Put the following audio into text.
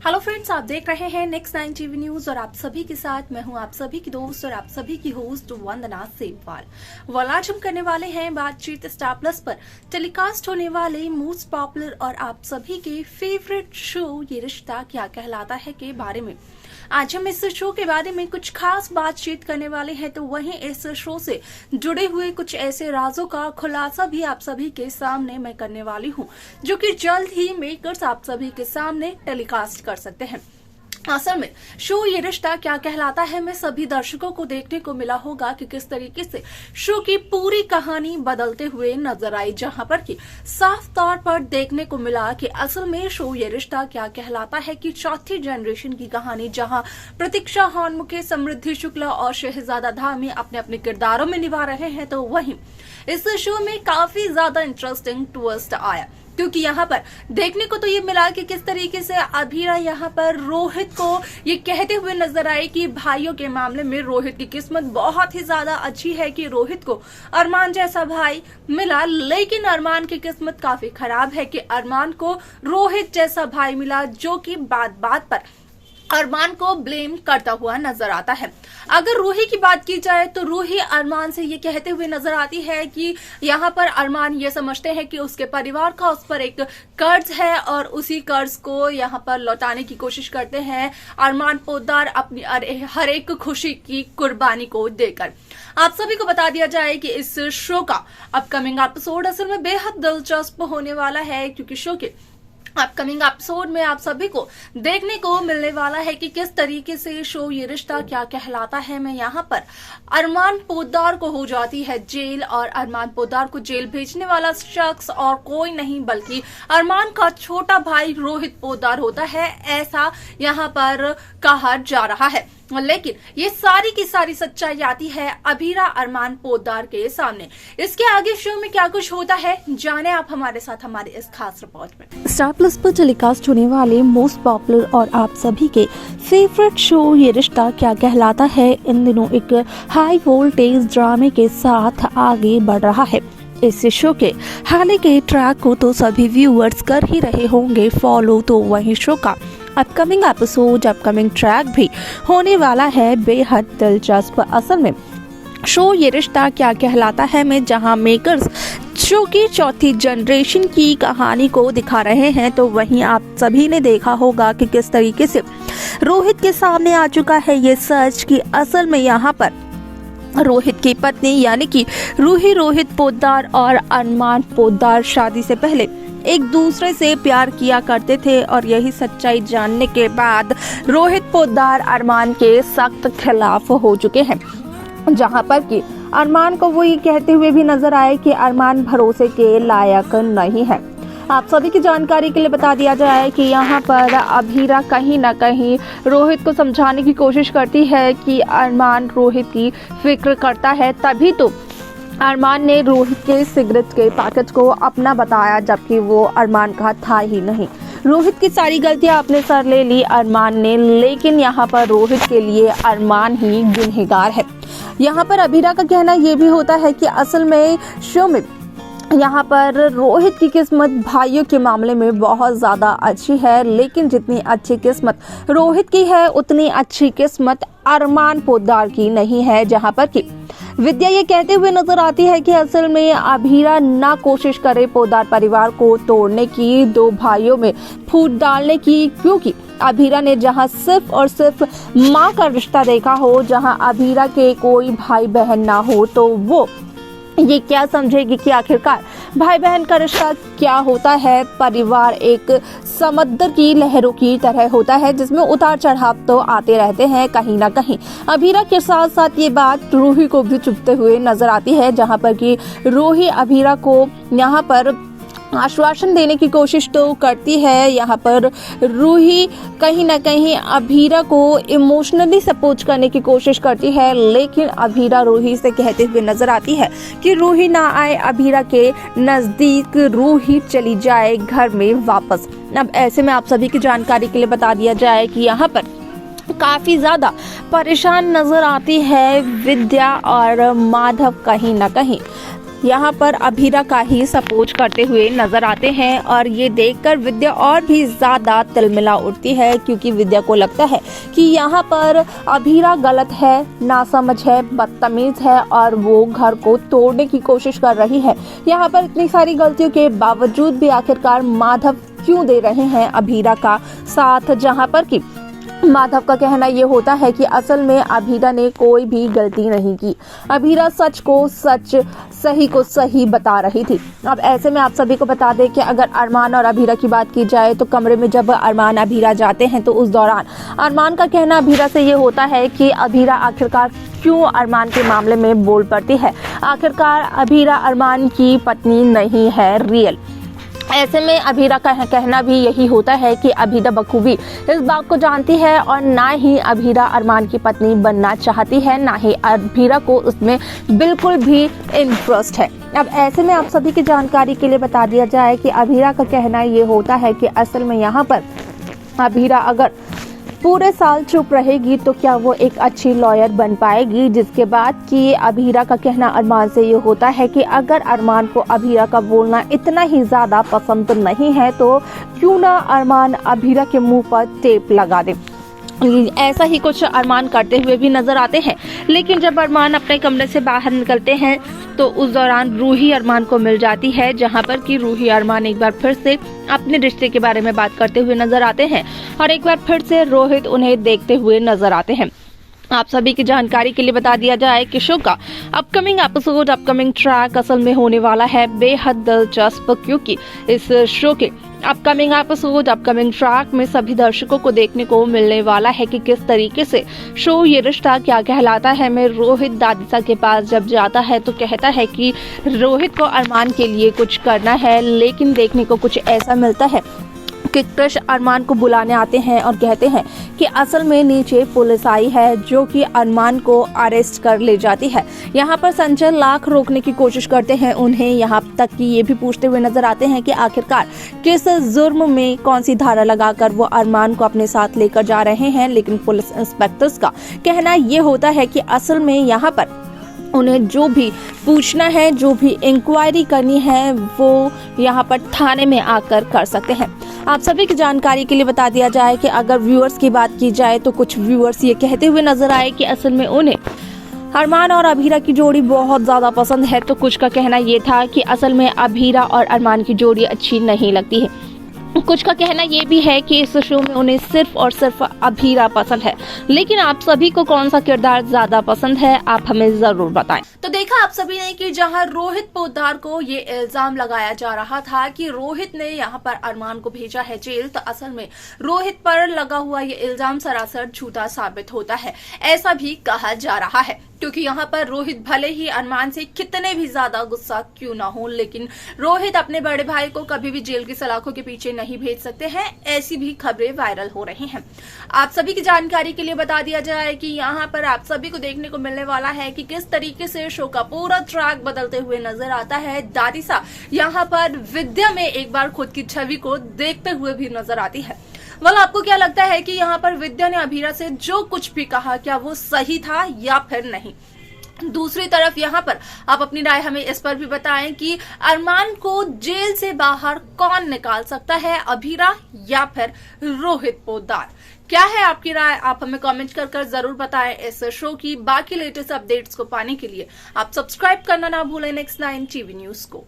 Hello friends, आप देख रहे हैं नेक्स्ट 9 टीवी न्यूज और आप सभी के साथ मैं हूं आप सभी की दोस्त और आप सभी की होस्ट वंदना सेमवाल। आज हम करने वाले हैं बातचीत स्टार प्लस पर टेलीकास्ट होने वाले मोस्ट पॉपुलर और आप सभी के फेवरेट शो ये रिश्ता क्या कहलाता है के बारे में। आज हम इस शो के बारे में कुछ खास बातचीत करने वाले हैं, तो वहीं इस शो से जुड़े हुए कुछ ऐसे राजों का खुलासा भी आप सभी के सामने मैं करने वाली हूं, जो कि जल्द ही मेकर्स आप सभी के सामने टेलीकास्ट कर सकते हैं। असल में शो ये रिश्ता क्या कहलाता है में सभी दर्शकों को देखने को मिला होगा कि किस तरीके से शो की पूरी कहानी बदलते हुए नजर आई, जहां पर कि साफ तौर पर देखने को मिला कि असल में शो ये रिश्ता क्या कहलाता है कि चौथी जनरेशन की कहानी, जहां प्रतीक्षा हॉर्नमुखे, समृद्धि शुक्ला और शहजादा धामी अपने अपने किरदारों में निभा रहे हैं, तो वहीं इस शो में काफी ज्यादा इंटरेस्टिंग ट्विस्ट आया, क्योंकि यहाँ पर देखने को तो ये मिला कि किस तरीके से अभीरा यहाँ पर रोहित को ये कहते हुए नजर आए कि भाइयों के मामले में रोहित की किस्मत बहुत ही ज्यादा अच्छी है कि रोहित को अरमान जैसा भाई मिला, लेकिन अरमान की किस्मत काफी खराब है कि अरमान को रोहित जैसा भाई मिला, जो कि बात बात पर अरमान को ब्लेम करता हुआ नजर आता है। अगर रूही की बात की जाए तो रूही अरमान से ये कहते हुए नजर आती है कि यहाँ पर अरमान ये समझते हैं कि उसके परिवार का उस पर एक कर्ज है और उसी कर्ज को यहाँ पर लौटाने की कोशिश करते हैं अरमान पोद्दार अपनी हर एक खुशी की कुर्बानी को देकर। आप सभी को बता दिया जाए कि इस शो का अपकमिंग एपिसोड असल में बेहद दिलचस्प होने वाला है, क्योंकि शो के अपकमिंग एपिसोड में आप सभी को देखने को मिलने वाला है कि किस तरीके से शो ये रिश्ता क्या कहलाता है में यहाँ पर अरमान पोद्दार को हो जाती है जेल, और अरमान पोद्दार को जेल भेजने वाला शख्स और कोई नहीं बल्कि अरमान का छोटा भाई रोहित पोद्दार होता है, ऐसा यहाँ पर कहा जा रहा है। लेकिन ये सारी की सारी सच्चाई आती है अभीरा अरमान पोद्दार के सामने। इसके आगे शो में क्या कुछ होता है, जाने आप हमारे साथ हमारे इस खास रिपोर्ट में। स्टार प्लस पर टेलीकास्ट होने वाले मोस्ट पॉपुलर और आप सभी के फेवरेट शो ये रिश्ता क्या कहलाता है इन दिनों एक हाई वोल्टेज ड्रामे के साथ आगे बढ़ रहा है। इस शो के हाल के ट्रैक को तो सभी व्यूअर्स कर ही रहे होंगे फॉलो, तो वहीं शो का अपकमिंग एपिसोड, अपकमिंग ट्रैक भी होने वाला है बेहद दिलचस्प। असल में शो ये रिश्ता क्या कहलाता है में जहां मेकर्स शो की चौथी जनरेशन की कहानी को दिखा रहे हैं, तो वहीं आप सभी ने देखा होगा कि किस तरीके से रोहित के सामने आ चुका है ये सच कि असल में यहाँ पर रोहित की पत्नी यानी कि रूही रोहित पोद्दार और अरमान पोद्दार शादी से पहले एक दूसरे से प्यार किया करते थे, और यही सच्चाई जानने के बाद रोहित पोद्दार अरमान के सख्त खिलाफ हो चुके हैं, जहां पर कि अरमान को वो ये कहते हुए भी नजर आए कि अरमान भरोसे के लायक नहीं है। आप सभी की जानकारी के लिए बता दिया जाए कि यहाँ पर अभीरा कहीं ना कहीं रोहित को समझाने की कोशिश करती है कि अरमान रोहित की फिक्र करता है, तभी तो अरमान ने रोहित के सिगरेट के पैकेट को अपना बताया, जबकि वो अरमान का था ही नहीं। रोहित की सारी गलतियां अपने सर ले ली अरमान ने, लेकिन यहाँ पर रोहित के लिए अरमान ही गुनहगार है। यहाँ पर अभीरा का कहना ये भी होता है कि असल में शो में यहाँ पर रोहित की किस्मत भाइयों के मामले में बहुत ज़्यादा अच्छी है, लेकिन जितनी अच्छी किस्मत रोहित की है उतनी अच्छी किस्मत अरमान पोद्दार की नहीं है। जहाँ पर कि विद्या ये कहते हुए नजर आती है कि असल में अभीरा ना कोशिश करे पोद्दार परिवार को तोड़ने की, दो भाइयों में फूट डालने की, क्योंकि अभीरा ने जहां सिर्फ और सिर्फ माँ का रिश्ता देखा हो, जहां अभीरा के कोई भाई बहन ना हो, तो वो ये क्या समझेगी कि आखिरकार भाई बहन का रिश्ता क्या होता है। परिवार एक समुद्र की लहरों की तरह होता है, जिसमें उतार चढ़ाव तो आते रहते हैं कहीं ना कहीं। अभीरा के साथ साथ ये बात रूही को भी चुभते हुए नजर आती है, जहां पर कि रूही अभीरा को यहाँ पर आश्वासन देने की कोशिश तो करती है। यहाँ पर रूही कहीं ना कहीं अभीरा को इमोशनली सपोर्ट करने की कोशिश करती है, लेकिन अभीरा रूही से कहते हुए नजर आती है कि रूही ना आए अभीरा के नजदीक, रूही चली जाए घर में वापस। अब ऐसे में आप सभी की जानकारी के लिए बता दिया जाए कि यहाँ पर काफी ज्यादा परेशान नजर आती है विद्या, और माधव कहीं ना कहीं यहाँ पर अभीरा का ही सपोर्ट करते हुए नजर आते हैं। और ये देखकर विद्या और भी ज्यादा तिलमिला उठती है, क्योंकि विद्या को लगता है कि यहाँ पर अभीरा गलत है, नासमझ है, बदतमीज है और वो घर को तोड़ने की कोशिश कर रही है। यहाँ पर इतनी सारी गलतियों के बावजूद भी आखिरकार माधव क्यों दे रहे हैं अभीरा का साथ, जहाँ पर कि माधव का कहना ये होता है कि असल में अभीरा ने कोई भी गलती नहीं की, अभीरा सच को सच, सही को सही बता रही थी। अब ऐसे में आप सभी को बता दें कि अगर अरमान और अभीरा की बात की जाए तो कमरे में जब अरमान अभीरा जाते हैं तो उस दौरान अरमान का कहना अभीरा से ये होता है कि अभीरा आखिरकार क्यों अरमान के मामले में बोल पड़ती है, आखिरकार अभीरा अरमान की पत्नी नहीं है रियल। ऐसे में अभीरा का कहना भी यही होता है कि अभीरा बखूबी इस बात को जानती है और ना ही अभीरा अरमान की पत्नी बनना चाहती है, ना ही अभीरा को उसमें बिल्कुल भी इंटरेस्ट है। अब ऐसे में आप सभी की जानकारी के लिए बता दिया जाए कि अभीरा का कहना ये होता है कि असल में यहाँ पर अभीरा अगर पूरे साल चुप रहेगी तो क्या वो एक अच्छी लॉयर बन पाएगी, जिसके बाद कि अभीरा का कहना अरमान से ये होता है कि अगर अरमान को अभीरा का बोलना इतना ही ज़्यादा पसंद नहीं है तो क्यों ना अरमान अभीरा के मुंह पर टेप लगा दे। ऐसा ही कुछ अरमान करते हुए भी नजर आते हैं। लेकिन जब अरमान अपने कमरे से बाहर निकलते हैं तो उस दौरान रूही अरमान को मिल जाती है, जहां पर कि रूही अरमान एक बार फिर से अपने रिश्ते के बारे में बात करते हुए नजर आते हैं और एक बार फिर से रोहित उन्हें देखते हुए नजर आते हैं। आप सभी की जानकारी के लिए बता दिया जाए कि शो का अपकमिंग एपिसोड, अपकमिंग ट्रैक असल में होने वाला है बेहद दिलचस्प, क्योंकि इस शो के अपकमिंग एपिसोड, अपकमिंग ट्रैक में सभी दर्शकों को देखने को मिलने वाला है कि किस तरीके से शो ये रिश्ता क्या कहलाता है में रोहित दादिसा के पास जब जाता है तो कहता है कि रोहित को अरमान के लिए कुछ करना है, लेकिन देखने को कुछ ऐसा मिलता है कि कृष अरमान को बुलाने आते हैं और कहते हैं कि असल में नीचे पुलिस आई है जो कि अरमान को अरेस्ट कर ले जाती है। यहाँ पर संजय लाख रोकने की कोशिश करते हैं उन्हें, यहाँ तक कि ये भी पूछते हुए नजर आते हैं कि आखिरकार किस जुर्म में कौन सी धारा लगाकर वो अरमान को अपने साथ लेकर जा रहे हैं। लेकिन पुलिस इंस्पेक्टर्स का कहना ये होता है कि असल में यहाँ पर उन्हें जो भी पूछना है, जो भी इंक्वायरी करनी है वो यहाँ पर थाने में आकर कर सकते हैं। आप सभी की जानकारी के लिए बता दिया जाए कि अगर व्यूअर्स की बात की जाए तो कुछ व्यूअर्स ये कहते हुए नजर आए कि असल में उन्हें अरमान और अभीरा की जोड़ी बहुत ज़्यादा पसंद है, तो कुछ का कहना ये था कि असल में अभीरा और अरमान की जोड़ी अच्छी नहीं लगती है। कुछ का कहना ये भी है कि इस शो में उन्हें सिर्फ और सिर्फ अभीरा पसंद है। लेकिन आप सभी को कौन सा किरदार ज्यादा पसंद है, आप हमें जरूर बताएं। तो देखा आप सभी ने कि जहां रोहित पोद्दार को ये इल्जाम लगाया जा रहा था कि रोहित ने यहां पर अरमान को भेजा है जेल, तो असल में रोहित पर लगा हुआ ये इल्जाम सरासर झूठा साबित होता है, ऐसा भी कहा जा रहा है। क्योंकि यहाँ पर रोहित भले ही अरमान से कितने भी ज्यादा गुस्सा क्यों ना हो, लेकिन रोहित अपने बड़े भाई को कभी भी जेल की सलाखों के पीछे नहीं भेज सकते हैं, ऐसी भी खबरें वायरल हो रही हैं। आप सभी की जानकारी के लिए बता दिया जाए कि यहाँ पर आप सभी को देखने को मिलने वाला है कि किस तरीके से शो का पूरा ट्रैक बदलते हुए नजर आता है। दादिसा यहाँ पर विद्या में एक बार खुद की छवि को देखते हुए भी नजर आती है। आपको क्या लगता है कि यहाँ पर विद्या ने अभीरा से जो कुछ भी कहा क्या वो सही था या फिर नहीं? दूसरी तरफ यहाँ पर आप अपनी राय हमें इस पर भी बताएं कि अरमान को जेल से बाहर कौन निकाल सकता है, अभीरा या फिर रोहित पोद्दार? क्या है आपकी राय? आप हमें कमेंट कर जरूर बताएं। इस शो की बाकी लेटेस्ट अपडेट्स को पाने के लिए आप सब्सक्राइब करना ना भूलें नेक्स्ट 9 टीवी न्यूज को।